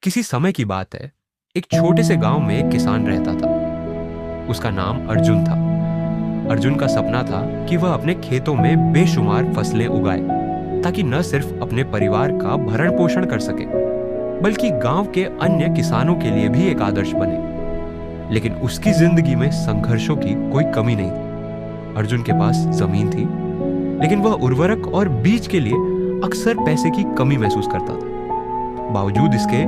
किसी समय की बात है। एक छोटे से गांव में एक किसान रहता था। उसका नाम अर्जुन था। अर्जुन का सपना था कि वह अपने खेतों में बेशुमार फसलें उगाए ताकि न सिर्फ अपने परिवार का भरण पोषण कर सके बल्कि गांव के अन्य किसानों के लिए भी एक आदर्श बने। लेकिन उसकी जिंदगी में संघर्षों की कोई कमी नहीं थी। अर्जुन के पास जमीन थी, लेकिन वह उर्वरक और बीज के लिए अक्सर पैसे की कमी महसूस करता था। बावजूद इसके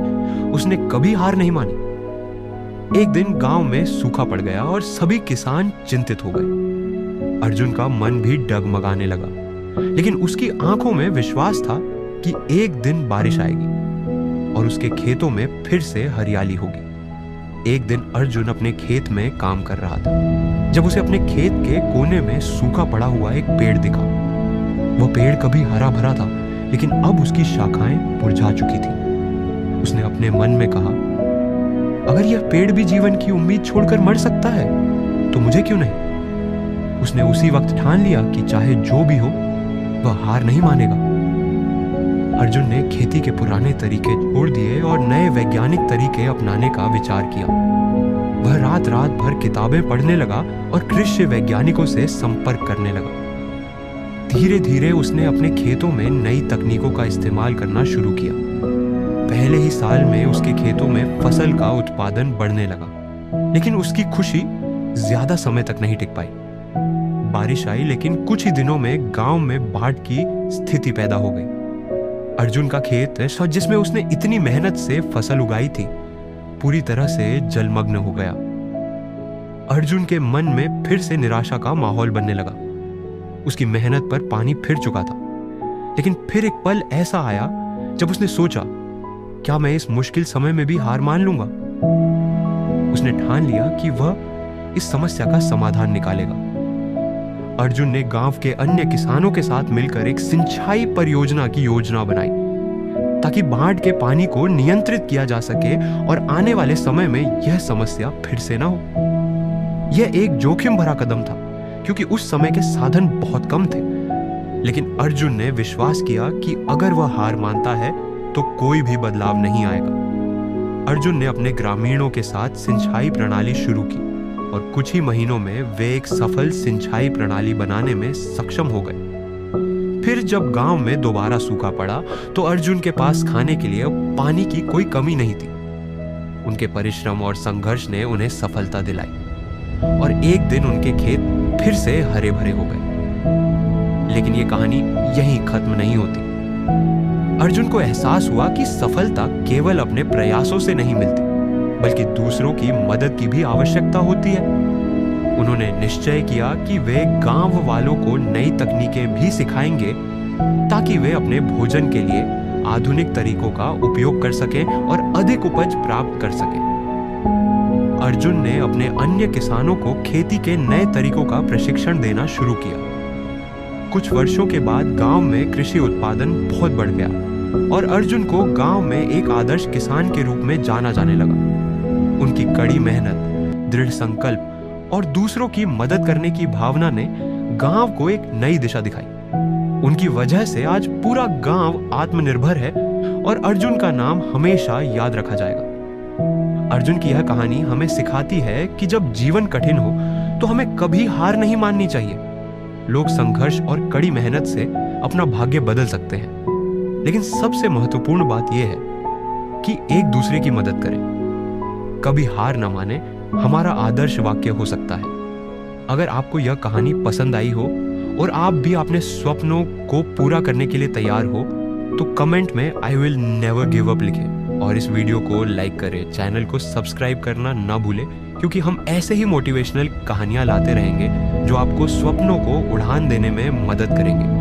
उसने कभी हार नहीं मानी। एक दिन गांव में सूखा पड़ गया और सभी किसान चिंतित हो गए। अर्जुन का मन भी डगमगाने लगा, लेकिन उसकी आंखों में विश्वास था कि एक दिन बारिश आएगी और उसके खेतों में फिर से हरियाली होगी। एक दिन अर्जुन अपने खेत में काम कर रहा था जब उसे अपने खेत के कोने में सूखा पड़ा हुआ एक पेड़ दिखा। वह पेड़ कभी हरा भरा था, लेकिन अब उसकी शाखाएं मुरझा चुकी थी। उसने अपने मन में कहा, अगर यह पेड़ भी जीवन की उम्मीद छोड़कर मर सकता है तो मुझे क्यों नहीं। उसने उसी वक्त ठान लिया कि चाहे जो भी हो वह हार नहीं मानेगा। अर्जुन ने खेती के पुराने तरीके छोड़ दिए और नए वैज्ञानिक तरीके अपनाने का विचार किया। वह रात रात भर किताबें पढ़ने लगा और कृषि वैज्ञानिकों से संपर्क करने लगा। धीरे धीरे उसने अपने खेतों में नई तकनीकों का इस्तेमाल करना शुरू किया। पहले ही साल में उसके खेतों में फसल का उत्पादन बढ़ने लगा, लेकिन उसकी खुशी ज्यादा समय तक नहीं टिक पाई। बारिश आई, लेकिन कुछ ही दिनों में गांव में बाढ़ की स्थिति पैदा हो गई। अर्जुन का खेत जिसमें उसने इतनी मेहनत से फसल उगाई थी, पूरी तरह से जलमग्न हो गया। अर्जुन के मन में फिर से निराशा का माहौल बनने लगा। उसकी मेहनत पर पानी फिर चुका था, लेकिन फिर एक पल ऐसा आया जब उसने सोचा, क्या मैं इस मुश्किल समय में भी हार मान लूंगा। उसने ठान लिया कि वह इस समस्या का समाधान निकालेगा। अर्जुन ने गांव के अन्य किसानों के साथ मिलकर एक सिंचाई परियोजना की योजना बनाई ताकि बाढ़ के पानी को नियंत्रित किया जा सके और आने वाले समय में यह समस्या फिर से ना हो। यह एक जोखिम भरा कदम था क्योंकि उस समय के साधन बहुत कम थे, लेकिन अर्जुन ने विश्वास किया कि अगर वह हार मानता है तो कोई भी बदलाव नहीं आएगा। अर्जुन ने अपने ग्रामीणों के साथ सिंचाई प्रणाली शुरू की और कुछ ही महीनों में वे एक सफल सिंचाई प्रणाली बनाने में सक्षम हो गए। फिर जब गांव में दोबारा सूखा पड़ा तो अर्जुन के पास खाने के लिए पानी की कोई कमी नहीं थी। उनके परिश्रम और संघर्ष ने उन्हें सफलता दिलाई और एक दिन उनके खेत फिर से हरे भरे हो गए। लेकिन ये कहानी यहीं खत्म नहीं होती। अर्जुन को एहसास हुआ कि सफलता केवल अपने प्रयासों से नहीं मिलती, बल्कि दूसरों की मदद की भी आवश्यकता होती है। उन्होंने निश्चय किया कि वे गांव वालों को नई तकनीकें भी सिखाएंगे ताकि वे अपने भोजन के लिए आधुनिक तरीकों का उपयोग कर सकें और अधिक उपज प्राप्त कर सकें। अर्जुन ने अपने अन्य किसानों को खेती के नए तरीकों का प्रशिक्षण देना शुरू किया। कुछ वर्षों के बाद गांव में कृषि उत्पादन बहुत बढ़ गया और अर्जुन को गांव में एक आदर्श किसान के रूप में जाना जाने लगा। उनकी कड़ी मेहनत, दृढ़ संकल्प और दूसरों की मदद करने की भावना ने गांव को एक नई दिशा दिखाई। उनकी वजह से आज पूरा गांव आत्मनिर्भर है और अर्जुन का नाम हमेशा याद रखा जाएगा। अर्जुन की यह कहानी हमें सिखाती है कि जब जीवन कठिन हो तो हमें कभी हार नहीं माननी चाहिए। लोग संघर्ष और कड़ी मेहनत से अपना भाग्य बदल सकते हैं, लेकिन सबसे महत्वपूर्ण बात यह है कि एक दूसरे की मदद करें। कभी हार न माने हमारा आदर्श वाक्य हो सकता है। अगर आपको यह कहानी पसंद आई हो और आप भी अपने स्वप्नों को पूरा करने के लिए तैयार हो तो कमेंट में I will never give up लिखें और इस वीडियो को लाइक करें। चैनल को सब्सक्राइब करना ना भूलें, क्योंकि हम ऐसे ही मोटिवेशनल कहानियां लाते रहेंगे जो आपको स्वप्नों को उड़ान देने में मदद करेंगे।